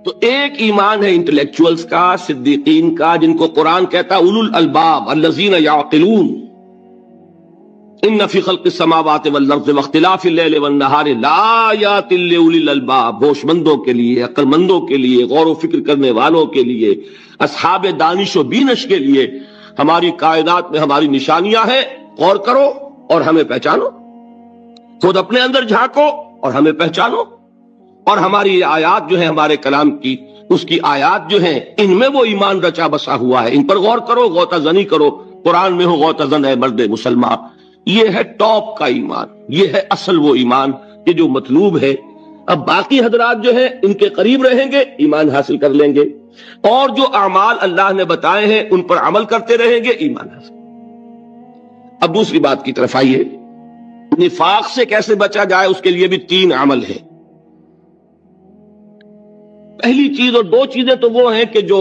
تو ایک ایمان ہے انٹلیکچوئلز کا، صدیقین کا، جن کو قرآن کہتا ہے اولو الالباب الذین یعقلون، ان فی خلق السماوات والارض واختلاف اللیل والنہار لآیات لأولی الالباب، ہوش مندوں کے لیے، عقل مندوں کے لیے، غور و فکر کرنے والوں کے لیے، اصحاب دانش و بینش کے لیے ہماری کائنات میں ہماری نشانیاں ہیں، غور کرو اور ہمیں پہچانو، خود اپنے اندر جھانکو اور ہمیں پہچانو، اور ہماری آیات جو ہیں ہمارے کلام کی، اس کی آیات جو ہیں ان میں وہ ایمان رچا بسا ہوا ہے، ان پر غور کرو، غوطہ زنی کرو، قرآن میں ہو غوطہ زن ہے مرد مسلمان۔ یہ ہے ٹاپ کا ایمان، یہ ہے اصل وہ ایمان کہ جو مطلوب ہے۔ اب باقی حضرات جو ہیں ان کے قریب رہیں گے، ایمان حاصل کر لیں گے، اور جو اعمال اللہ نے بتائے ہیں ان پر عمل کرتے رہیں گے، ایمان حاصل۔ اب دوسری بات کی طرف آئیے، نفاق سے کیسے بچا جائے، اس کے لیے بھی 3 عمل ہیں۔ پہلی چیز اور 2 چیزیں تو وہ ہیں کہ جو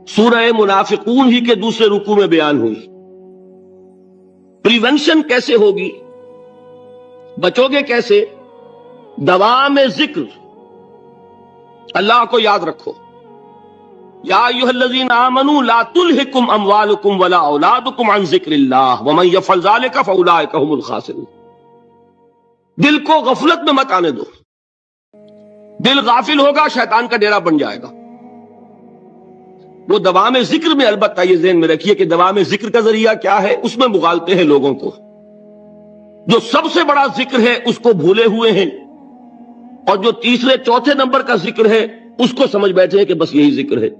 سورہ منافقون ہی کے دوسرے رکوع میں بیان ہوئی۔ پریونشن کیسے ہوگی، بچو گے کیسے؟ دوام ذکر، اللہ کو یاد رکھو۔ یا ایھا الذین آمنوا لا تلہکم اموالکم ولا اولادکم عن ذکر اللہ ومن یفعل ذلک فاولئک هم الخاسرون۔ دل کو غفلت میں مت آنے دو، دل غافل ہوگا شیطان کا ڈیرا بن جائے گا۔ وہ دوام ذکر میں، البتہ یہ ذہن میں رکھیے کہ دوام ذکر کا ذریعہ کیا ہے، اس میں مغالتے ہیں لوگوں کو۔ جو سب سے بڑا ذکر ہے اس کو بھولے ہوئے ہیں، اور جو تیسرے چوتھے نمبر کا ذکر ہے اس کو سمجھ بیٹھے ہیں کہ بس یہی ذکر ہے۔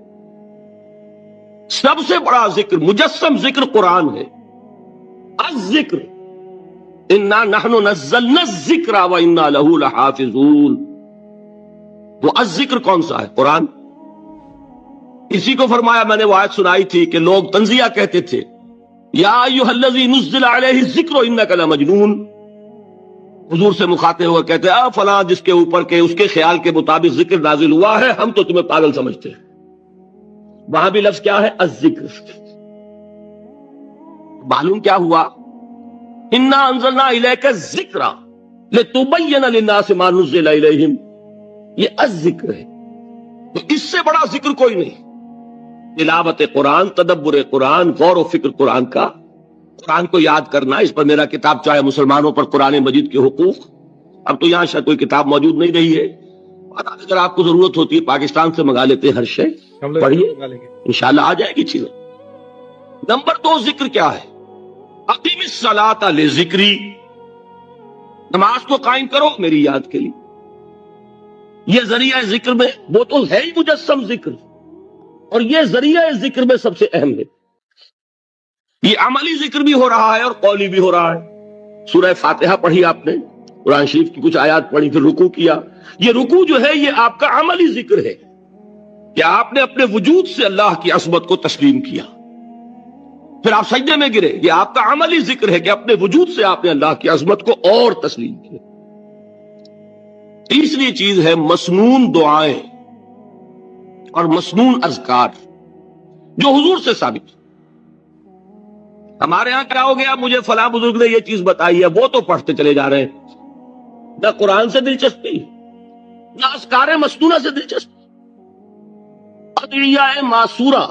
سب سے بڑا ذکر، مجسم ذکر قرآن ہے۔ الذکر انا نحن نزلنا الذکر وانا لہ لحافظون۔ وہ الذکر کون سا ہے؟ قرآن۔ اسی کو فرمایا، میں نے وہ آیت سنائی تھی کہ لوگ تنزیہ کہتے تھے، یا ایھا الذی نزل علیہ الذکر انک لمجنون۔ حضور سے مخاطب ہوا کہتے ہیں فلاں جس کے اوپر کے اس کے خیال کے مطابق ذکر نازل ہوا ہے، ہم تو تمہیں پاگل سمجھتے ہیں۔ وہاں بھی لفظ کیا ہے؟ الذکر۔ معلوم کیا ہوا؟ انا انزلنا الیک الذکر لتبین للناس ما نزل الیہم، یہ الذکر ہے۔ تو اس سے بڑا ذکر کوئی نہیں۔ تلاوت قرآن، تدبر قرآن، غور و فکر قرآن کا، قرآن کو یاد کرنا۔ اس پر میرا کتاب چاہے مسلمانوں پر قرآن مجید کے حقوق، اب تو یہاں شاید کوئی کتاب موجود نہیں رہی ہے، اگر آپ کو ضرورت ہوتی ہے پاکستان سے منگا لیتے ہیں، ہر شے پڑھیے، انشاءاللہ آ جائے گی چیزیں۔ نمبر 2 ذکر کیا ہے؟ اقیم الصلاۃ لذکری، نماز کو قائم کرو میری یاد کے لیے۔ یہ ذریعہ ذکر میں، وہ تو ہے ہی مجسم ذکر، اور یہ ذریعہ ذکر میں سب سے اہم ہے۔ یہ عملی ذکر بھی ہو رہا ہے اور قولی بھی ہو رہا ہے۔ سورہ فاتحہ پڑھی آپ نے، قرآن شریف کی کچھ آیات پڑھی، پھر رکوع کیا۔ یہ رکوع جو ہے یہ آپ کا عملی ذکر ہے کہ آپ نے اپنے وجود سے اللہ کی عظمت کو تسلیم کیا، پھر آپ سجدے میں گرے، یہ آپ کا عملی ذکر ہے کہ اپنے وجود سے آپ نے اللہ کی عظمت کو اور تسلیم کیا۔ تیسری چیز ہے مسنون دعائیں اور مسنون اذکار، جو حضور سے ثابت۔ ہمارے ہاں کیا ہو گیا، مجھے فلاں بزرگ نے یہ چیز بتائی ہے، وہ تو پڑھتے چلے جا رہے ہیں، نہ قرآن سے دلچسپی، نہ اذکار مسنونہ سے دلچسپی، ادعیہ معصورہ۔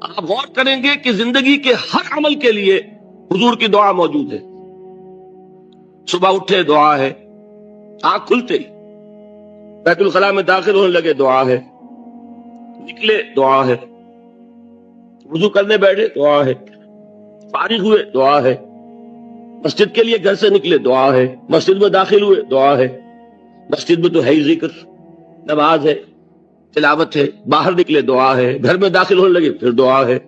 آپ غور کریں گے کہ زندگی کے ہر عمل کے لیے حضور کی دعا موجود ہے۔ صبح اٹھے دعا ہے، آنکھ کھلتے ہی بیت الخلاء میں داخل ہونے لگے دعا ہے، نکلے دعا ہے، وضو کرنے بیٹھے دعا ہے، فارغ ہوئے دعا ہے، مسجد کے لیے گھر سے نکلے دعا ہے، مسجد میں داخل ہوئے دعا ہے، مسجد میں تو ہے ہی ذکر، نماز ہے، تلاوت ہے، باہر نکلے دعا ہے، گھر میں داخل ہونے لگے پھر دعا ہے،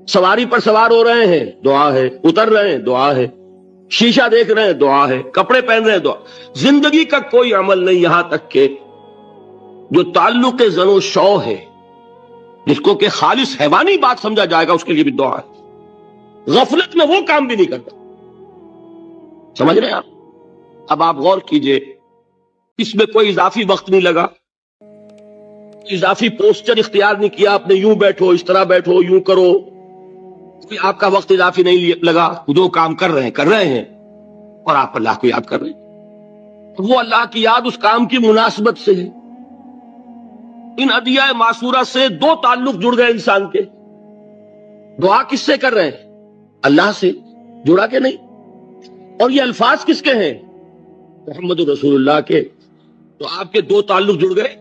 سواری پر سوار ہو رہے ہیں دعا ہے، اتر رہے ہیں دعا ہے، شیشہ دیکھ رہے ہیں دعا ہے، کپڑے پہن رہے ہیں دعا۔ زندگی کا کوئی عمل نہیں یہاں تک کہ جو تعلق زن و شو ہے، جس کو کہ خالص حیوانی بات سمجھا جائے گا، اس کے لیے بھی دعا ہے۔ غفلت میں وہ کام بھی نہیں کرتا، سمجھ رہے ہیں آپ؟ اب آپ غور کیجئے، اس میں کوئی اضافی وقت نہیں لگا، اضافی پوسچر اختیار نہیں کیا آپ نے، یوں بیٹھو، اس طرح بیٹھو، یوں کرو، کوئی آپ کا وقت اضافی نہیں لگا، جو کام کر رہے ہیں اور آپ اللہ کو یاد کر رہے ہیں۔ وہ اللہ کی یاد اس کام کی مناسبت سے ہے، ان ادعیہ معصورہ سے دو تعلق جڑ گئے انسان کے. دعا کس سے کر رہے ہیں؟ اللہ سے. جڑا کہ نہیں؟ اور یہ الفاظ کس کے ہیں؟ محمد رسول اللہ کے. تو آپ کے دو تعلق جڑ گئے.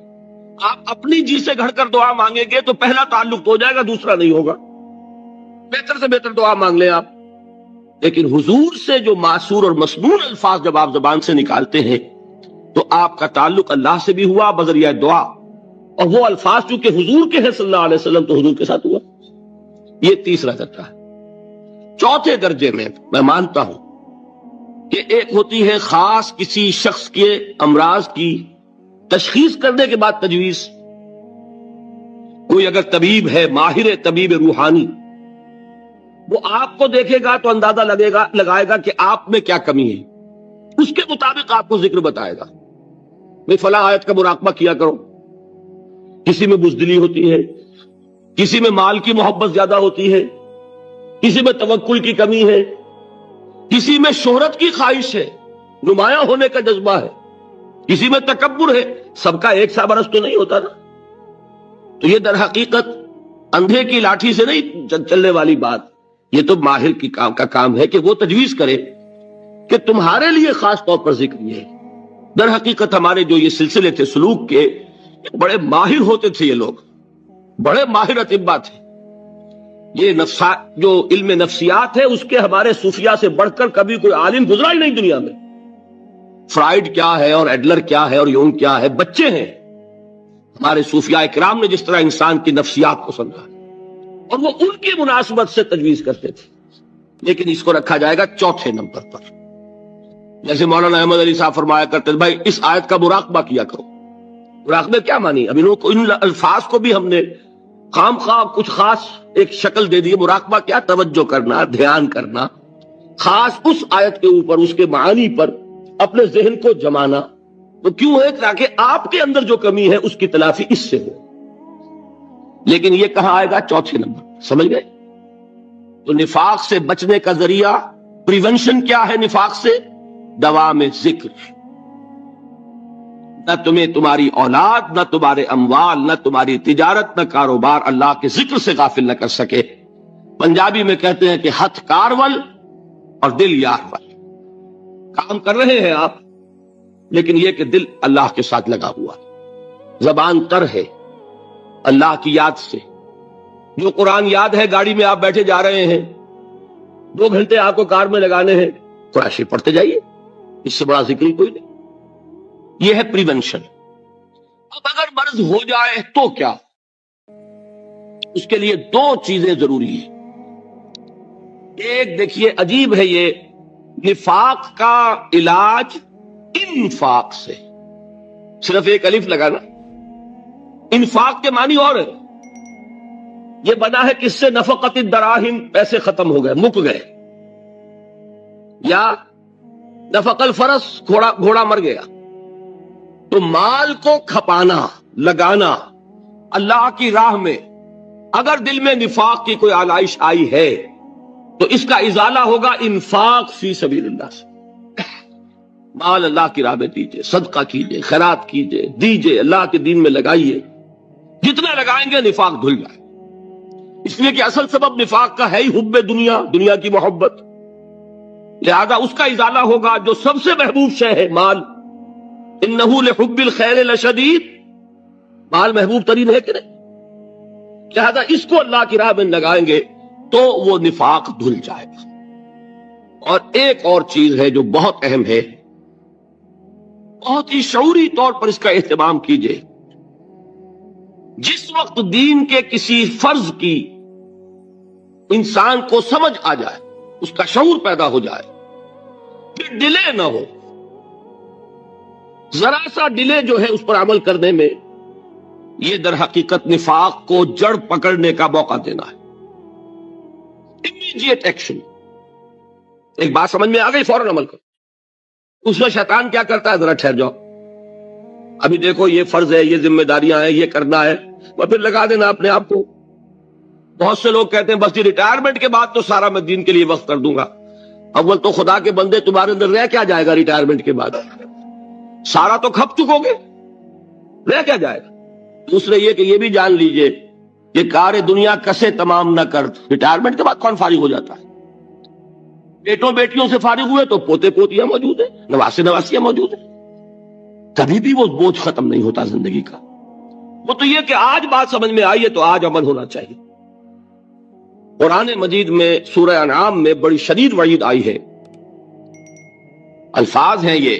آپ اپنی جی سے گھڑ کر دعا مانگیں گے تو پہلا تعلق ہو جائے گا، دوسرا نہیں ہوگا. بہتر سے بہتر دعا مانگ لیں آپ. لیکن حضور سے جو معصور اور مسنون الفاظ جب آپ زبان سے نکالتے ہیں تو آپ کا تعلق اللہ سے بھی ہوا بذریعہ دعا، اور وہ الفاظ چونکہ حضور کے ہیں صلی اللہ علیہ وسلم تو حضور کے ساتھ ہوا. یہ تیسرا درجہ ہے. چوتھے درجے میں میں مانتا ہوں کہ ایک ہوتی ہے خاص کسی شخص کے امراض کی تشخیص کرنے کے بعد تجویز. کوئی اگر طبیب ہے، ماہر طبیب روحانی، وہ آپ کو دیکھے گا تو اندازہ لگائے گا کہ آپ میں کیا کمی ہے، اس کے مطابق آپ کو ذکر بتائے گا. میں فلاں آیت کا مراقبہ کیا کرو. کسی میں بزدلی ہوتی ہے، کسی میں مال کی محبت زیادہ ہوتی ہے، کسی میں توکل کی کمی ہے، کسی میں شہرت کی خواہش ہے، نمایاں ہونے کا جذبہ ہے، کسی میں تکبر ہے. سب کا ایک سا برس تو نہیں ہوتا نا. تو یہ در حقیقت اندھے کی لاٹھی سے نہیں چلنے والی بات. یہ تو ماہر کا کام ہے کہ وہ تجویز کرے کہ تمہارے لیے خاص طور پر ذکر یہ ہے. در حقیقت ہمارے جو یہ سلسلے تھے سلوک کے، بڑے ماہر ہوتے تھے یہ لوگ، بڑے ماہر اطباء تھے. یہ جو علم نفسیات ہے اس کے ہمارے صوفیاء سے بڑھ کر کبھی کوئی عالم گزرا ہی نہیں دنیا میں. فرائیڈ کیا ہے اور ایڈلر کیا ہے اور یونگ کیا ہے، بچے ہیں. ہمارے صوفیاء کرام نے جس طرح انسان کی نفسیات کو سمجھا اور وہ ان کی مناسبت سے تجویز کرتے تھے. لیکن اس کو رکھا جائے گا چوتھے نمبر پر. جیسے مولانا احمد علی صاحب فرمایا کرتے تھے بھائی اس آیت کا مراقبہ کیا کرو. مراقبہ کیا مانی؟ اب ان الفاظ کو بھی ہم نے خام خواہ کچھ خاص ایک شکل دے دی. مراقبہ کیا؟ توجہ کرنا، دھیان کرنا، خاص اس آیت کے اوپر، اس کے معانی پر اپنے ذہن کو جمانا. تو کیوں ہے؟ تاکہ آپ کے اندر جو کمی ہے اس کی تلافی اس سے ہو. لیکن یہ کہاں آئے گا؟ چوتھے نمبر. سمجھ گئے؟ تو نفاق سے بچنے کا ذریعہ، پریونشن کیا ہے نفاق سے؟ دوام ذکر. نہ تمہیں تمہاری اولاد، نہ تمہارے اموال، نہ تمہاری تجارت، نہ کاروبار اللہ کے ذکر سے غافل نہ کر سکے. پنجابی میں کہتے ہیں کہ ہتھ کارول اور دل یارول. کام کر رہے ہیں آپ، لیکن یہ کہ دل اللہ کے ساتھ لگا ہوا، زبان تر ہے اللہ کی یاد سے. جو قرآن یاد ہے، گاڑی میں آپ بیٹھے جا رہے ہیں، 2 گھنٹے آپ کو کار میں لگانے ہیں، قرآن شریف پڑھتے جائیے. اس سے بڑا ذکر ہی کوئی نہیں. یہ ہے پریونشن. اب اگر مرض ہو جائے تو کیا؟ اس کے لیے 2 چیزیں ضروری ہیں. ایک دیکھیے عجیب ہے، یہ نفاق کا علاج انفاق سے. صرف ایک الف لگانا. انفاق کے معنی اور ہے. یہ بنا ہے کس سے؟ نفقت الدراہم، پیسے ختم ہو گئے، مک گئے. یا نفق الفرس، گھوڑا مر گیا. تو مال کو کھپانا، لگانا اللہ کی راہ میں. اگر دل میں نفاق کی کوئی آلائش آئی ہے تو اس کا ازالہ ہوگا انفاق فی سبیل اللہ سے. مال اللہ کی راہ میں دیجئے، صدقہ کیجئے، خیرات کیجئے، دیجئے، اللہ کے دین میں لگائیے. جتنا لگائیں گے نفاق دھل جائے. اس لیے کہ اصل سبب نفاق کا ہے ہی حب دنیا، دنیا کی محبت. لہذا اس کا ازالہ ہوگا. جو سب سے محبوب شے ہے مال، انہ لحب الخیر لشدید، مال محبوب ترین ہے کہ نہیں؟ لہذا اس کو اللہ کی راہ میں لگائیں گے تو وہ نفاق دھل جائے گا. اور ایک اور چیز ہے جو بہت اہم ہے، بہت ہی شعوری طور پر اس کا اہتمام کیجئے. جس وقت دین کے کسی فرض کی انسان کو سمجھ آ جائے، اس کا شعور پیدا ہو جائے، پھر ڈیلے نہ ہو. ذرا سا ڈیلے جو ہے اس پر عمل کرنے میں، یہ در حقیقت نفاق کو جڑ پکڑنے کا موقع دینا ہے. Immediate action. ایک بات سمجھ میں آ گئی، فوراً عمل کرو. اس میں شیطان کیا کرتا ہے؟ ذرا ٹھہر جاؤ، ابھی دیکھو یہ فرض ہے، یہ ذمہ داریاں ہیں، یہ کرنا ہے، اور پھر لگا دینا اپنے آپ کو. بہت سے لوگ کہتے ہیں بس یہ ریٹائرمنٹ کے بعد تو سارا میں دین کے لیے وقت کر دوں گا. اول تو خدا کے بندے تمہارے اندر رہ کیا جائے گا ریٹائرمنٹ کے بعد؟ سارا تو کھپ چکو گے، رہ کیا جائے گا؟ دوسرے یہ کہ یہ بھی جان لیجئے کہ کار دنیا کسے تمام نہ کر، ریٹائرمنٹ کے بعد کون فارغ ہو جاتا ہے؟ بیٹوں بیٹیوں سے فارغ ہوئے تو پوتے پوتیاں موجود ہیں، نواسے نواسیاں موجود ہیں، کبھی بھی وہ بوجھ ختم نہیں ہوتا زندگی کا۔ وہ تو یہ کہ آج بات سمجھ میں آئی ہے تو آج عمل ہونا چاہیے۔ قرآن مجید میں سورہ انعام میں بڑی شدید وعید آئی ہے، الفاظ ہیں یہ،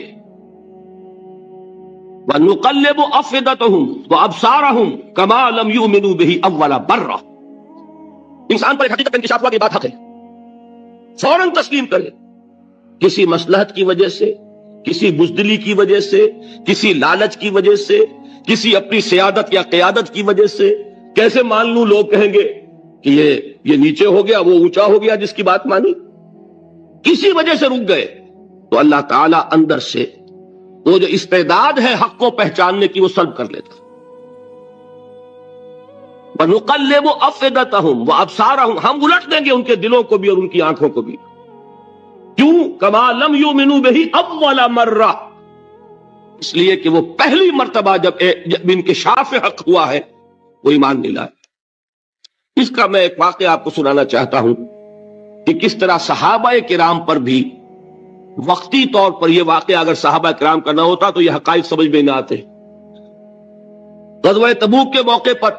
وَنُقَلِّبُ أَفْئِدَتَهُمْ وَأَبْصَارَهُمْ كَمَا لَمْ يُؤْمِنُوا بِهِ أَوَّلَ مَرَّةٍ۔ انسان پر ایک حقیقت کا انکشاف ہوا کہ یہ بات حق ہے، فوراً تسلیم کرے، کسی مصلحت کی وجہ سے، کسی بزدلی کی وجہ سے، کسی لالچ کی وجہ سے، کسی اپنی سیادت یا قیادت کی وجہ سے کیسے مان لوں؟ لوگ کہیں گے کہ یہ نیچے ہو گیا، وہ اونچا ہو گیا جس کی بات مانی، کسی وجہ سے رک گئے تو اللہ تعالیٰ اندر سے وہ جو استعداد ہے حق کو پہچاننے کی وہ سلب کر لیتا۔ وَنُقَلِّبُ أَفْئِدَتَهُمْ وَأَبْصَارَهُمْ، ہم الٹ دیں گے ان کے دلوں کو بھی اور ان کی آنکھوں کو بھی، کیوں؟ كَمَا لَمْ يُؤْمِنُوا بِهِ أَوَّلَ مَرَّةٍ، اس لیے کہ وہ پہلی مرتبہ جب انکشاف حق ہوا ہے وہ ایمان نہیں لائے۔ اس کا میں ایک واقعہ آپ کو سنانا چاہتا ہوں کہ کس طرح صحابہ کرام پر بھی وقتی طور پر یہ واقعہ اگر صحابہ کرام کا نہ ہوتا تو یہ حقائق سمجھ میں نہ آتے۔ غزوہ تبوک کے موقع پر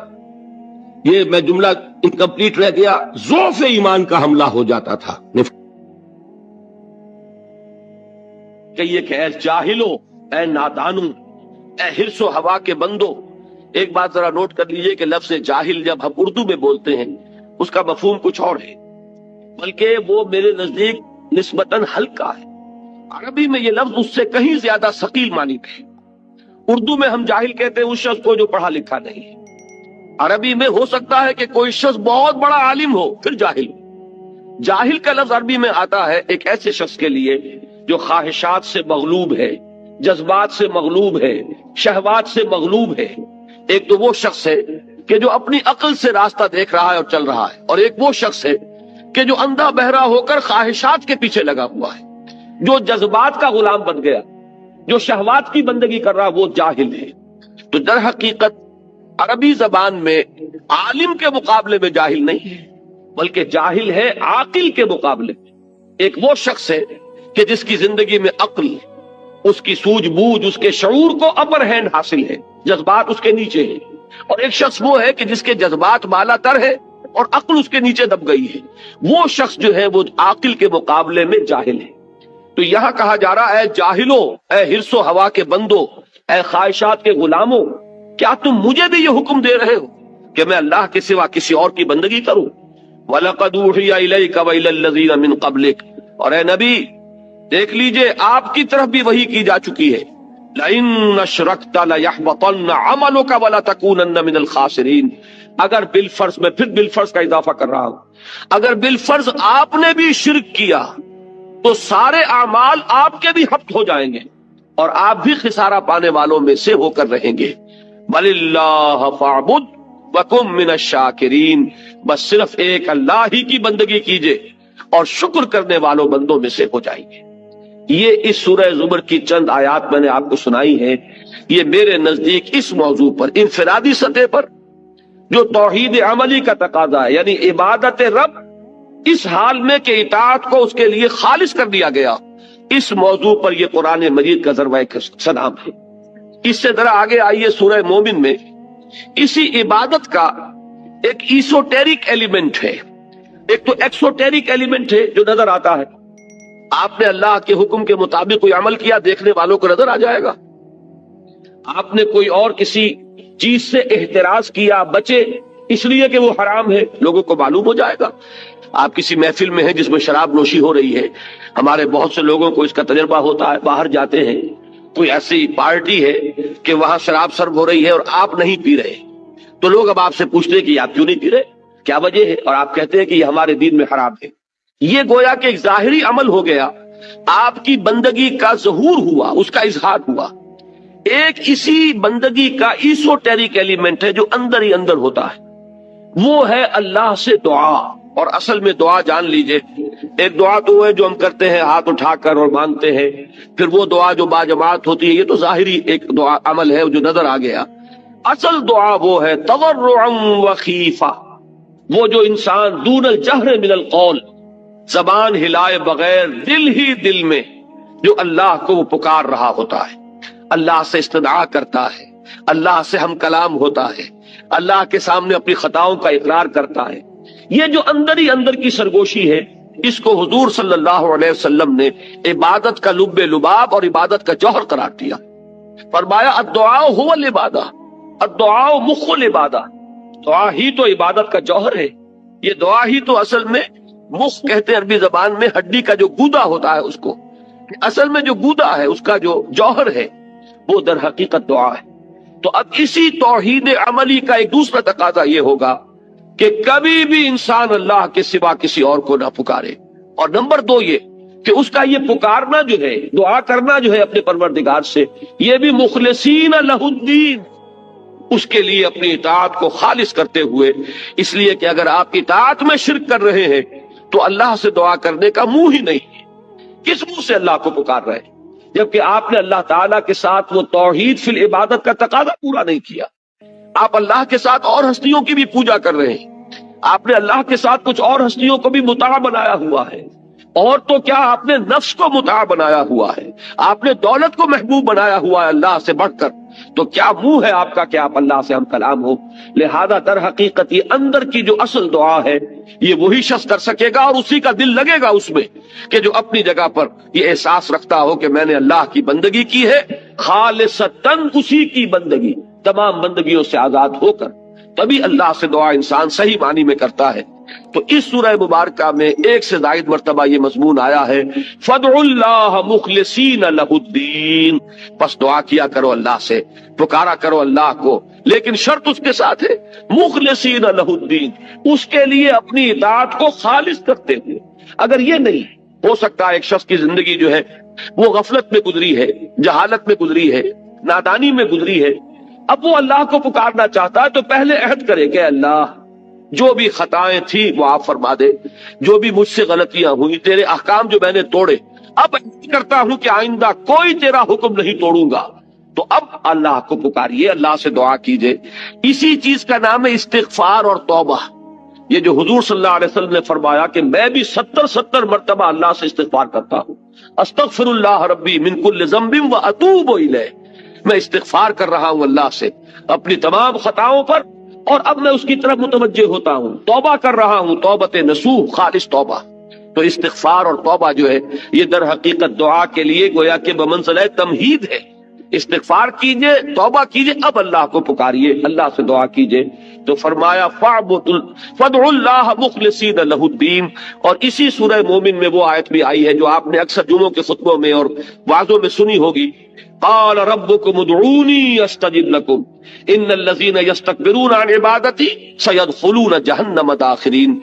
یہ میں جملہ انکمپلیٹ رہ گیا، ضعف ایمان کا حملہ ہو جاتا تھا۔ کہیے کہ اے جاہلو، اے نادانو، اے حرص و ہوا کے بندو۔ ایک بات ذرا نوٹ کر لیجئے کہ لفظ جاہل جب ہم اردو میں بولتے ہیں اس کا مفہوم کچھ اور ہے، بلکہ وہ میرے نزدیک نسبتاً ہلکا ہے۔ عربی میں یہ لفظ اس سے کہیں زیادہ ثقیل معنی ہے۔ اردو میں ہم جاہل کہتے ہیں اس شخص کو جو پڑھا لکھا نہیں ہے، عربی میں ہو سکتا ہے کہ کوئی شخص بہت بڑا عالم ہو پھر جاہل ہو۔ جاہل کا لفظ عربی میں آتا ہے ایک ایسے شخص کے لیے جو خواہشات سے مغلوب ہے، جذبات سے مغلوب ہے، شہوات سے مغلوب ہے۔ ایک تو وہ شخص ہے کہ جو اپنی عقل سے راستہ دیکھ رہا ہے اور چل رہا ہے، اور ایک وہ شخص ہے کہ جو اندھا بہرا ہو کر خواہشات کے پیچھے لگا ہوا ہے، جو جذبات کا غلام بن گیا، جو شہوات کی بندگی کر رہا، وہ جاہل ہے۔ تو در حقیقت عربی زبان میں عالم کے مقابلے میں جاہل نہیں ہے، بلکہ جاہل ہے عاقل کے مقابلے میں۔ ایک وہ شخص ہے کہ جس کی زندگی میں عقل، اس کی سوجھ بوجھ، اس کے شعور کو اپر ہینڈ حاصل ہے، جذبات اس کے نیچے ہیں۔ اور ایک شخص وہ ہے کہ جس کے جذبات بالا تر ہے اور عقل اس کے نیچے دب گئی ہے، وہ شخص جو ہے وہ عاقل کے مقابلے میں جاہل ہے۔ تو یہاں کہا جا رہا ہے اے جاہلو، اے حرص و ہوا کے بندو، اے خواہشات کے غلاموں، کیا تم مجھے بھی یہ حکم دے رہے ہو کہ میں اللہ کے سوا کسی اور کی بندگی کروں؟ وَلَقَدْ أُوحِيَ إِلَيْكَ وَإِلَى الَّذِينَ مِن قَبْلِكَ، اور اے نبی دیکھ لیجئے آپ کی طرف بھی وحی کی جا چکی ہے، لَإِنَّ أَشْرَكْتَ لَيَحْبَطَنَّ عَمَلُكَ وَلَتَكُونَنَّ مِنَ الْخَاسِرِينَ۔ اگر بالفرض، میں پھر بالفرض کا اضافہ کر رہا ہوں، اگر بالفرض آپ نے بھی شرک کیا تو سارے اعمال آپ کے بھی حبط ہو جائیں گے اور آپ بھی خسارہ پانے والوں میں سے ہو کر رہیں گے۔ وَلِلَّهِ فَاعْبُدْ وَكُن مِّنَ الشَّاكِرِينَ، بس صرف ایک اللہ ہی کی بندگی کیجئے اور شکر کرنے والوں بندوں میں سے ہو جائیں گے۔ یہ اس سورہ زمر کی چند آیات میں نے آپ کو سنائی ہیں، یہ میرے نزدیک اس موضوع پر انفرادی سطح پر جو توحید عملی کا تقاضا ہے، یعنی عبادت رب اس حال میں کہ اطاعت کو اس کے لیے خالص کر دیا گیا، اس موضوع پر یہ قرآن مجید کا ذروہ سلام ہے۔ اس سے ذرا آگے آئیے سورہ مومن میں اسی عبادت کا ایک ایسوٹیرک ایلیمنٹ ہے، ایک تو ایکسوٹیرک ایلیمنٹ ہے جو نظر آتا ہے۔ آپ نے اللہ کے حکم کے مطابق کوئی عمل کیا، دیکھنے والوں کو نظر آ جائے گا۔ آپ نے کوئی اور کسی چیز سے احتراز کیا، بچے اس لیے کہ وہ حرام ہے، لوگوں کو معلوم ہو جائے گا۔ آپ کسی محفل میں ہیں جس میں شراب نوشی ہو رہی ہے، ہمارے بہت سے لوگوں کو اس کا تجربہ ہوتا ہے، باہر جاتے ہیں، کوئی ایسی پارٹی ہے کہ وہاں شراب سرو ہو رہی ہے اور آپ نہیں پی رہے، تو لوگ اب آپ سے پوچھتے ہیں کہ آپ کیوں نہیں پی رہے، کیا وجہ ہے، اور آپ کہتے ہیں کہ یہ ہمارے دین میں حرام ہے۔ یہ گویا کہ ایک ظاہری عمل ہو گیا، آپ کی بندگی کا ظہور ہوا، اس کا اظہار ہوا۔ ایک اسی بندگی کا ایسوٹیرک ایلیمنٹ ہے جو اندر ہی اندر ہوتا ہے، وہ ہے اللہ سے دعا۔ اور اصل میں دعا جان لیجئے، ایک دعا تو ہے جو ہم کرتے ہیں ہاتھ اٹھا کر اور مانگتے ہیں، پھر وہ دعا جو باجماعت ہوتی ہے، یہ تو ظاہری ایک دعا عمل ہے جو نظر آ گیا۔ اصل دعا وہ ہے تضرعا وخیفہ، وہ جو انسان دون الجہر من القول، زبان ہلائے بغیر دل ہی دل میں جو اللہ کو وہ پکار رہا ہوتا ہے، اللہ سے استدعا کرتا ہے، اللہ سے ہم کلام ہوتا ہے، اللہ کے سامنے اپنی خطاؤں کا اقرار کرتا ہے، یہ جو اندر ہی اندر کی سرگوشی ہے، اس کو حضور صلی اللہ علیہ وسلم نے عبادت کا لب لباب اور عبادت کا جوہر قرار دیا۔ فرمایا الدعاء هو العبادہ، الدعاء مخ العبادہ، دعا ہی تو عبادت کا جوہر ہے۔ یہ دعا ہی تو اصل میں مخ کہتے ہیں عربی زبان میں ہڈی کا جو گودا ہوتا ہے اس کو، اصل میں جو گودا ہے اس کا جو جوہر ہے وہ در حقیقت دعا ہے۔ تو اب اسی توحید عملی کا ایک دوسرا تقاضا یہ ہوگا کہ کبھی بھی انسان اللہ کے سوا کسی اور کو نہ پکارے، اور نمبر دو یہ کہ اس کا یہ پکارنا جو ہے، دعا کرنا جو ہے اپنے پروردگار سے، یہ بھی مخلصین لہ الدین، اس کے لیے اپنی اطاعت کو خالص کرتے ہوئے، اس لیے کہ اگر آپ اطاعت میں شرک کر رہے ہیں تو اللہ سے دعا کرنے کا منہ ہی نہیں، کس منہ سے اللہ کو پکار رہے ہیں؟ جبکہ آپ نے اللہ تعالیٰ کے ساتھ وہ توحید فی العبادت کا تقاضا پورا نہیں کیا، آپ اللہ کے ساتھ اور ہستیوں کی بھی پوجا کر رہے ہیں، آپ نے اللہ کے ساتھ کچھ اور ہستیوں کو بھی مطاع بنایا ہوا ہے، اور تو کیا آپ نے نفس کو مطاع بنایا ہوا ہے، آپ نے دولت کو محبوب بنایا ہوا ہے اللہ سے بڑھ کر، تو کیا منہ ہے آپ کا کہ آپ اللہ سے ہم کلام ہو؟ لہذا در حقیقت یہ اندر کی جو اصل دعا ہے یہ وہی شخص کر سکے گا، اور اسی کا دل لگے گا اس میں کہ جو اپنی جگہ پر یہ احساس رکھتا ہو کہ میں نے اللہ کی بندگی کی ہے خالصتاً، اسی کی بندگی تمام بندگیوں سے آزاد ہو کر، تبھی اللہ سے دعا انسان صحیح معنی میں کرتا ہے۔ تو اس سورہ مبارکہ میں ایک سے زائد مرتبہ یہ مضمون آیا ہے فَادْعُوا اللَّهَ مُخْلِصِينَ لَهُ الدِّينَ، پس دعا کیا کرو اللہ سے، پکارا کرو اللہ کو، لیکن شرط اس کے ساتھ ہے مخلصین لہ الدین، اس کے لیے اپنی اطاعت کو خالص کرتے ہوئے۔ اگر یہ نہیں ہو سکتا، ایک شخص کی زندگی جو ہے وہ غفلت میں گزری ہے، جہالت میں گزری ہے، نادانی میں گزری ہے، اب وہ اللہ کو پکارنا چاہتا ہے تو پہلے عہد کرے کہ اللہ جو بھی خطائیں تھی وہ آپ فرما دے، جو بھی مجھ سے غلطیاں ہوئی، تیرے احکام جو میں نے توڑے، اب کرتا ہوں کہ آئندہ کوئی تیرا حکم نہیں توڑوں گا۔ تو اب اللہ کو پکاریے، اللہ سے دعا کیجئے۔ اسی چیز کا نام ہے استغفار اور توبہ۔ یہ جو حضور صلی اللہ علیہ وسلم نے فرمایا کہ میں بھی 70 مرتبہ اللہ سے استغفار کرتا ہوں، استغفر اللہ ربی من کل ذنب واتوب الیہ، میں استغفار کر رہا ہوں اللہ سے اپنی تمام خطاؤں پر، اور اب میں اس کی طرف متوجہ ہوتا ہوں، توبہ کر رہا ہوں، توبۃ نصوح، خالص توبہ۔ تو استغفار اور توبہ جو ہے یہ در حقیقت دعا کے لیے گویا کہ بمنزلہ تمہید ہے۔ استغفار کیجئے، توبہ کیجئے، اب اللہ کو پکاریے، اللہ سے دعا کیجئے۔ تو فرمایا فَادْعُوا اللَّهَ مُخْلِصِينَ لَهُ الدِّينَ، اور اسی سورہ مومن میں وہ آیت بھی آئی ہے جو آپ نے اکثر جمعوں کے خطبوں میں اور وعظوں میں سنی ہوگی، قال ربكم ادعوني استجب لكم ان الذين يستكبرون عن عبادتي سيدخلون جہنم داخرین۔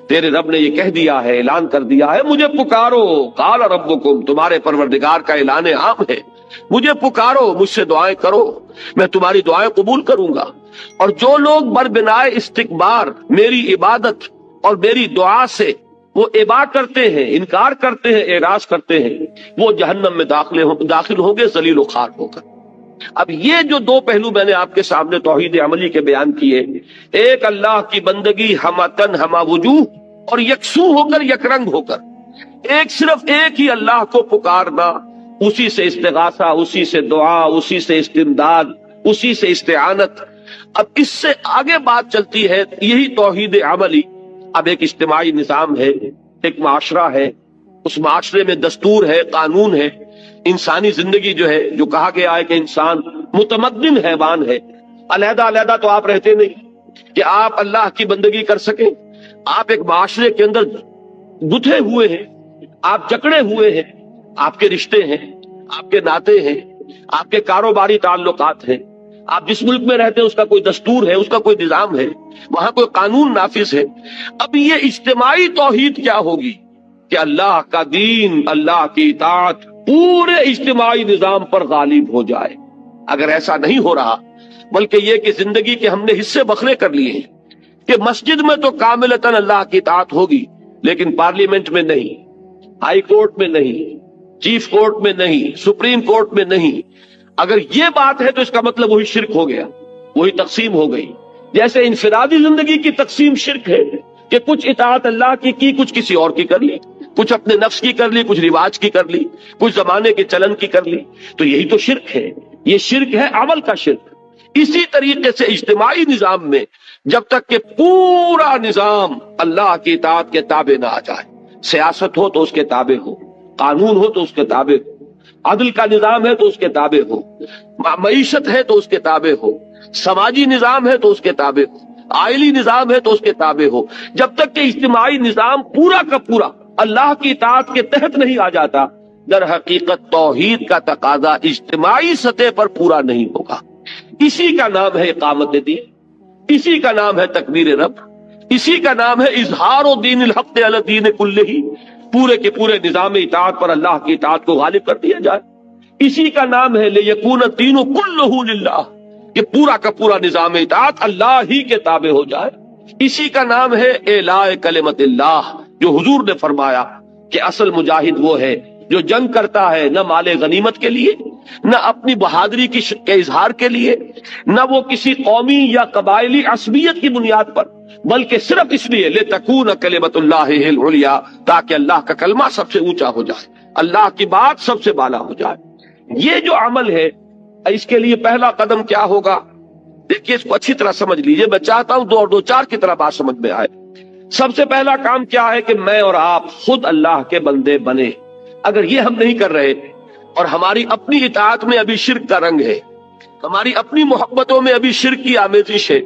تیرے رب نے یہ کہہ دیا ہے، اعلان کر دیا ہے، مجھے پکارو، قال ربكم، تمہارے پروردگار کا اعلان عام ہے، مجھے پکارو، مجھ سے دعائیں کرو، میں تمہاری دعائیں قبول کروں گا۔ اور جو لوگ بربنائے استکبار میری عبادت اور میری دعا سے وہ ابا کرتے ہیں، انکار کرتے ہیں، اعراض کرتے ہیں، وہ جہنم میں داخل ہوں گے ذلیل و خوار ہو کر۔ اب یہ جو دو پہلو میں نے آپ کے سامنے توحید عملی کے بیان کیے، ایک اللہ کی بندگی ہمہ تن ہمہ وجوہ اور یکسو ہو کر، یک رنگ ہو کر، ایک صرف ایک ہی اللہ کو پکارنا، اسی سے استغاثہ، اسی سے دعا، اسی سے استمداد، اسی سے استعانت۔ اب اس سے آگے بات چلتی ہے، یہی توحید عملی اب ایک اجتماعی نظام ہے، ایک معاشرہ ہے، اس معاشرے میں دستور ہے، قانون ہے، انسانی زندگی جو ہے، جو کہا گیا ہے کہ انسان متمدن حیوان ہے، علیحدہ علیحدہ تو آپ رہتے نہیں کہ آپ اللہ کی بندگی کر سکیں، آپ ایک معاشرے کے اندر گتھے ہوئے ہیں، آپ جکڑے ہوئے ہیں، آپ کے رشتے ہیں، آپ کے ناطے ہیں، آپ کے کاروباری تعلقات ہیں، آپ جس ملک میں رہتے ہیں اس کا کوئی دستور ہے، اس کا کوئی نظام ہے، وہاں کوئی قانون نافذ ہے۔ اب یہ اجتماعی توحید کیا ہوگی کہ اللہ کا دین، اللہ کی اطاعت پورے اجتماعی نظام پر غالب ہو جائے۔ اگر ایسا نہیں ہو رہا، بلکہ یہ کہ زندگی کے ہم نے حصے بکھرے کر لیے ہیں کہ مسجد میں تو کاملتاً اللہ کی اطاعت ہوگی، لیکن پارلیمنٹ میں نہیں، ہائی کورٹ میں نہیں، چیف کورٹ میں نہیں، سپریم کورٹ میں نہیں۔ اگر یہ بات ہے تو اس کا مطلب وہی شرک ہو گیا وہی تقسیم ہو گئی. جیسے انفرادی زندگی کی تقسیم شرک ہے کہ کچھ اطاعت اللہ کی کچھ کسی اور کی کر لی، کچھ اپنے نفس کی کر لی، کچھ رواج کی کر لی، کچھ زمانے کے چلن کی کر لی، تو یہی تو شرک ہے. یہ شرک ہے، عمل کا شرک. اسی طریقے سے اجتماعی نظام میں جب تک کہ پورا نظام اللہ کی اطاعت کے تابع نہ آ جائے، سیاست ہو تو اس کے تابع ہو، قانون ہو تو اس کے تابع ہو، عدل کا نظام ہے تو اس کے تابع ہو، معیشت ہے تو اس کے تابع ہو، سماجی نظام ہے تو اس کے تابع ہو، آئلی نظام ہے تو اس کے تابع ہو، جب تک کہ اجتماعی نظام پورا کا پورا اللہ کی اطاعت کے تحت نہیں آ جاتا، در حقیقت توحید کا تقاضا اجتماعی سطح پر پورا نہیں ہوگا. اسی کا نام ہے اقامت دین، اسی کا نام ہے تکبیر رب، اسی کا نام ہے اظہار و دین الحق علی دین کلہ، پورے کے پورے نظام اطاعت پر اللہ کی اطاعت کو غالب کر دیا جائے. اسی کا نام ہے لیکون الدین کلہ للہ، کہ پورا کا پورا نظام اطاعت اللہ ہی کے تابع ہو جائے. اسی کا نام ہے اعلاء کلمت اللہ، جو حضور نے فرمایا کہ اصل مجاہد وہ ہے جو جنگ کرتا ہے نہ مال غنیمت کے لیے، نہ اپنی بہادری کے اظہار کے لیے، نہ وہ کسی قومی یا قبائلی عصبیت کی بنیاد پر، بلکہ صرف اس لیے لتکون کلمت اللہ العلیٰ، تاکہ اللہ کا کلمہ سب سے اونچا ہو جائے، اللہ کی بات سب سے بالا ہو جائے. یہ جو عمل ہے، اس کے لیے پہلا قدم کیا ہوگا؟ دیکھیے اس کو اچھی طرح سمجھ لیجئے، میں چاہتا ہوں دو اور دو چار کی طرح بات سمجھ میں آئے. سب سے پہلا کام کیا ہے کہ میں اور آپ خود اللہ کے بندے بنے. اگر یہ ہم نہیں کر رہے اور ہماری اپنی اطاعت میں ابھی شرک کا رنگ ہے، ہماری اپنی محبتوں میں ابھی شرک کی آمیزش ہے،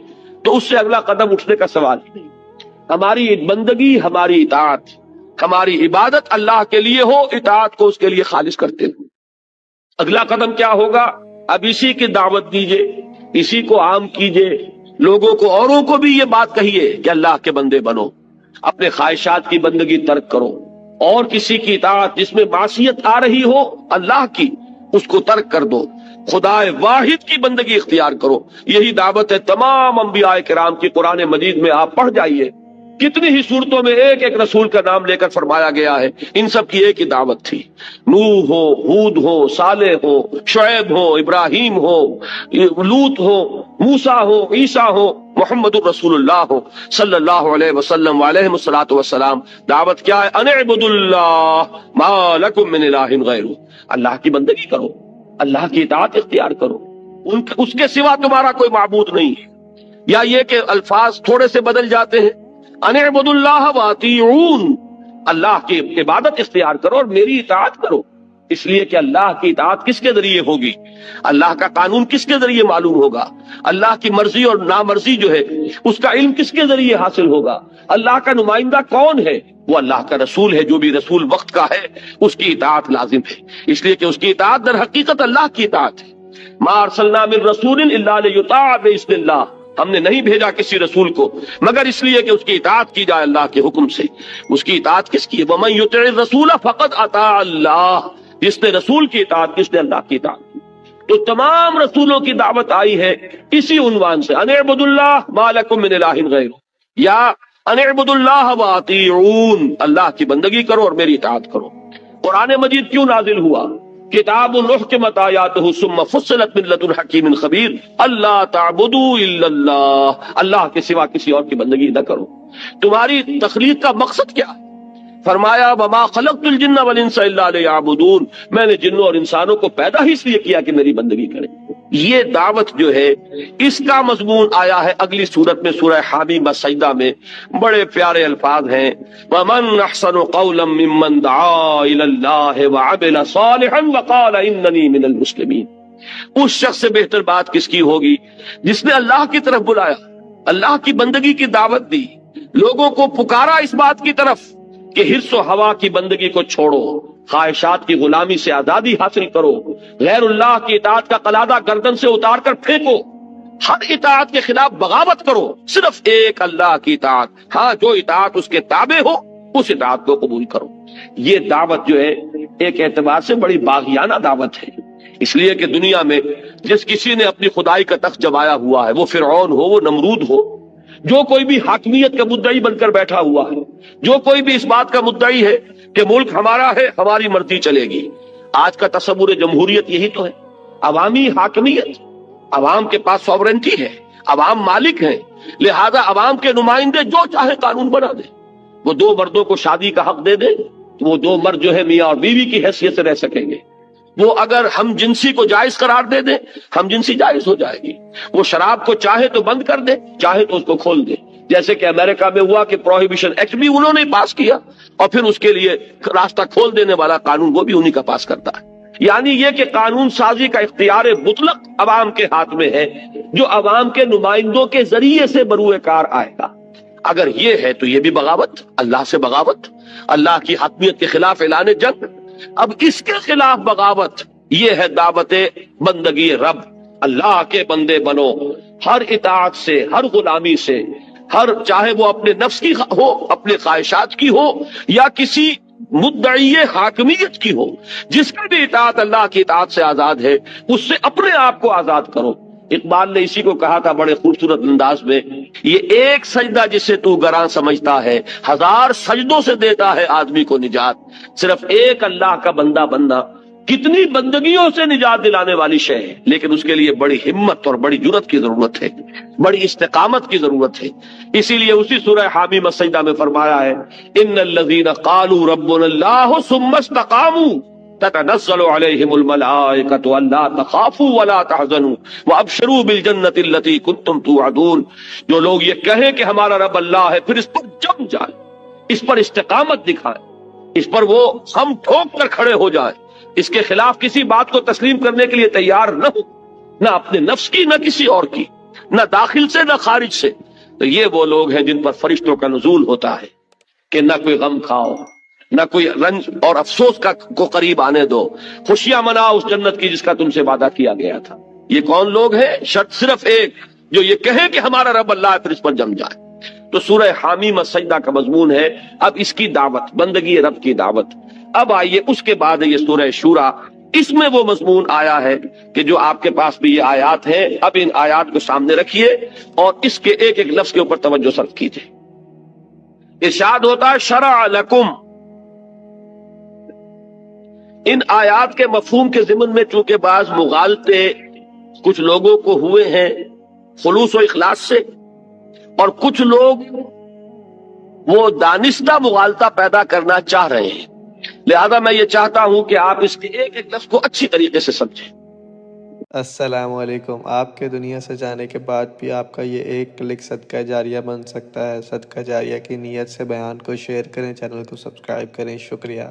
تو اس سے اگلا قدم اٹھنے کا سوال ہی نہیں. ہماری بندگی، ہماری اطاعت، ہماری عبادت اللہ کے لیے ہو، اطاعت کو اس کے لیے خالص کرتے ہو. اگلا قدم کیا ہوگا؟ اب اسی کی دعوت دیجئے، اسی کو عام کیجئے، لوگوں کو، اوروں کو بھی یہ بات کہیے کہ اللہ کے بندے بنو، اپنے خواہشات کی بندگی ترک کرو، اور کسی کی اطاعت جس میں معصیت آ رہی ہو اللہ کی، اس کو ترک کر دو، خدا واحد کی بندگی اختیار کرو. یہی دعوت ہے تمام انبیاء کرام کی. قرآن مجید میں آپ پڑھ جائیے، کتنی ہی صورتوں میں ایک ایک رسول کا نام لے کر فرمایا گیا ہے. ان سب کی ایک ہی دعوت تھی. نوح ہو، ہود ہو، صالح ہو، شعیب ہو، ابراہیم ہو، لوط ہو، موسیٰ ہو، عیسیٰ ہو، محمد الرسول اللہ ہو صلی اللہ علیہ وسلم علیہ الصلوۃ والسلام. دعوت کیا ہے؟ ان اعبدوا اللہ ما لکم من الہ غیرہ، اللہ کی بندگی کرو، اللہ کی اطاعت اختیار کرو، اس کے سوا تمہارا کوئی معبود نہیں ہے. یا یہ کہ الفاظ تھوڑے سے بدل جاتے ہیں، ان اعبدوا اللہ واطیعون، اللہ کی عبادت اختیار کرو اور میری اطاعت کرو. اس لیے کہ اللہ کی اطاعت کس کے ذریعے ہوگی؟ اللہ کا قانون کس کے ذریعے معلوم ہوگا؟ اللہ کی مرضی اور نامرضی جو ہے اس کا علم کس کے ذریعے حاصل ہوگا؟ اللہ کا نمائندہ کون ہے؟ وہ اللہ کا رسول ہے. جو بھی رسول وقت کا ہے اس کی اطاعت لازم ہے، اس لیے کہ اس کی اطاعت در حقیقت اللہ کی اطاعت ہے. ما ارسلنا من رسول الا لیطاع باذن اللہ، ہم نے نہیں بھیجا کسی رسول کو مگر اس لیے کہ اس کی اطاعت کی جائے اللہ کے حکم سے. اس کی اطاعت کس کی ہے؟ وَمَن يُطِعِ الرَّسُولَ فَقَدْ أَطَاعَ اللَّهَ، جس نے رسول کی اطاعت کی اس نے اللہ کی اطاعت کی. تو تمام رسولوں کی دعوت آئی ہے اسی عنوان سے، ان اعبدوا اللہ ما لکم من الہ غیرہ، یا ان اعبدوا اللہ واطیعون، اللہ کی بندگی کرو اور میری اطاعت کرو. قرآن مجید کیوں نازل ہوا؟ کتاب احکمت آیاتہ ثم فصلت من لدن حکیم خبیر، اللہ تعبدوا الا اللہ، اللہ کے سوا کسی اور کی بندگی نہ کرو. تمہاری تخلیق کا مقصد کیا ہے؟ فرمایا وما خلقت الجن والانس الا لیعبدون، میں نے جنوں اور انسانوں کو پیدا ہی اس لیے کیا کہ میری بندگی کریں. یہ دعوت جو ہے اس کا مضمون آیا ہے اگلی سورت میں، سورہ حامیم السجدہ میں. بڑے پیارے الفاظ ہیں، ومن احسن قولا ممن دعا الی اللہ وعمل صالحا وقال اننی من المسلمین. اس شخص سے بہتر بات کس کی ہوگی جس نے اللہ کی طرف بلایا، اللہ کی بندگی کی دعوت دی، لوگوں کو پکارا اس بات کی طرف کہ حرص و ہوا کی بندگی کو چھوڑو، خواہشات کی غلامی سے آزادی حاصل کرو، غیر اللہ کی اطاعت کا قلادہ گردن سے اتار کر پھینکو، ہر اطاعت کے خلاف بغاوت کرو، صرف ایک اللہ کی اطاعت، ہاں جو اطاعت اس کے تابع ہو اس اطاعت کو قبول کرو. یہ دعوت جو ہے ایک اعتبار سے بڑی باغیانہ دعوت ہے، اس لیے کہ دنیا میں جس کسی نے اپنی خدائی کا تخت جمایا ہوا ہے، وہ فرعون ہو، وہ نمرود ہو، جو کوئی بھی حاکمیت کا مدعی بن کر بیٹھا ہوا ہے، جو کوئی بھی اس بات کا مدعی ہے کہ ملک ہمارا ہے، ہماری مرضی چلے گی. آج کا تصور جمہوریت یہی تو ہے، عوامی حاکمیت. عوام کے پاس سوورنٹی ہے، عوام مالک ہیں، لہذا عوام کے نمائندے جو چاہے قانون بنا دے۔ وہ دو مردوں کو شادی کا حق دے دے تو وہ دو مرد جو ہے میاں اور بیوی کی حیثیت سے رہ سکیں گے۔ وہ اگر ہم جنسی کو جائز قرار دے دیں، ہم جنسی جائز ہو جائے گی۔ وہ شراب کو چاہے تو بند کر دے، چاہے تو اس کو کھول دے، جیسے کہ امریکہ میں ہوا کہ پروہیبیشن ایکٹ بھی انہوں نے پاس کیا اور پھر اس کے لیے راستہ کھول دینے والا قانون وہ بھی انہی کا پاس کرتا ہے۔ یعنی یہ کہ قانون سازی کا اختیار مطلق عوام کے ہاتھ میں ہے، جو عوام کے نمائندوں کے ذریعے سے بروئے کار آئے گا۔ اگر یہ ہے تو یہ بھی بغاوت، اللہ سے بغاوت، اللہ کی حاکمیت کے خلاف اعلان جنگ۔ اب اس کے خلاف بغاوت یہ ہے دعوت بندگی رب، اللہ کے بندے بنو، ہر اطاعت سے، ہر غلامی سے، ہر چاہے وہ اپنے نفس کی ہو، اپنے خواہشات کی ہو، یا کسی مدعی حاکمیت کی ہو، جس کی بھی اطاعت اللہ کی اطاعت سے آزاد ہے، اس سے اپنے آپ کو آزاد کرو۔ اقبال نے اسی کو کہا تھا بڑے خوبصورت انداز میں، یہ ایک سجدہ جسے تو گراں سمجھتا ہے، ہزار سجدوں سے دیتا ہے آدمی کو نجات۔ صرف ایک اللہ کا بندہ بننا کتنی بندگیوں سے نجات دلانے والی شے ہے، لیکن اس کے لیے بڑی ہمت اور بڑی جرت کی ضرورت ہے، بڑی استقامت کی ضرورت ہے۔ اسی لیے اسی سورہ حامیم السجدہ میں فرمایا ہے، ان الذین قالوا ربنا اللہ ثم استقاموا تتنزل علیہم الملائکۃ الا تخافوا ولا تحزنوا وابشروا بالجنۃ التي کنتم توعدون۔ جو لوگ یہ کہیں کہ ہمارا رب اللہ ہے، پھر اس پر جم جائیں، اس پر استقامت دکھائیں، اس پر وہ ہم ٹھوک کر کھڑے ہو جائیں، اس کے خلاف کسی بات کو تسلیم کرنے کے لیے تیار نہ ہو، نہ اپنے نفس کی، نہ کسی اور کی، نہ داخل سے نہ خارج سے۔ تو یہ وہ لوگ ہیں جن پر فرشتوں کا نزول ہوتا ہے کہ نہ کوئی غم کھاؤ، نہ کوئی رنج اور افسوس کو قریب آنے دو، خوشیاں مناؤ اس جنت کی جس کا تم سے وعدہ کیا گیا تھا۔ یہ کون لوگ ہیں؟ شرط صرف ایک، جو یہ کہے کہ ہمارا رب اللہ ہے، پھر اس پر جم جائے۔ تو سورہ حامیم السجدہ کا مضمون ہے اب اس کی دعوت، بندگی رب کی دعوت۔ اب آئیے اس کے بعد یہ سورہ شورا، اس میں وہ مضمون آیا ہے کہ جو آپ کے پاس بھی یہ آیات ہیں، اب ان آیات کو سامنے رکھیے اور اس کے ایک ایک لفظ کے اوپر توجہ صرف کیجیے۔ ارشاد ہوتا ہے شرع لکم۔ ان آیات کے مفہوم کے ضمن میں چونکہ بعض مغالطے کچھ لوگوں کو ہوئے ہیں خلوص و اخلاص سے، اور کچھ لوگ وہ دانستہ مغالطہ پیدا کرنا چاہ رہے ہیں، لہذا میں یہ چاہتا ہوں کہ آپ اس کے ایک ایک لفظ کو اچھی طریقے سے سمجھیں۔ السلام علیکم۔ آپ کے دنیا سے جانے کے بعد بھی آپ کا یہ ایک کلک صدقہ جاریہ بن سکتا ہے۔ صدقہ جاریہ کی نیت سے بیان کو شیئر کریں، چینل کو سبسکرائب کریں۔ شکریہ۔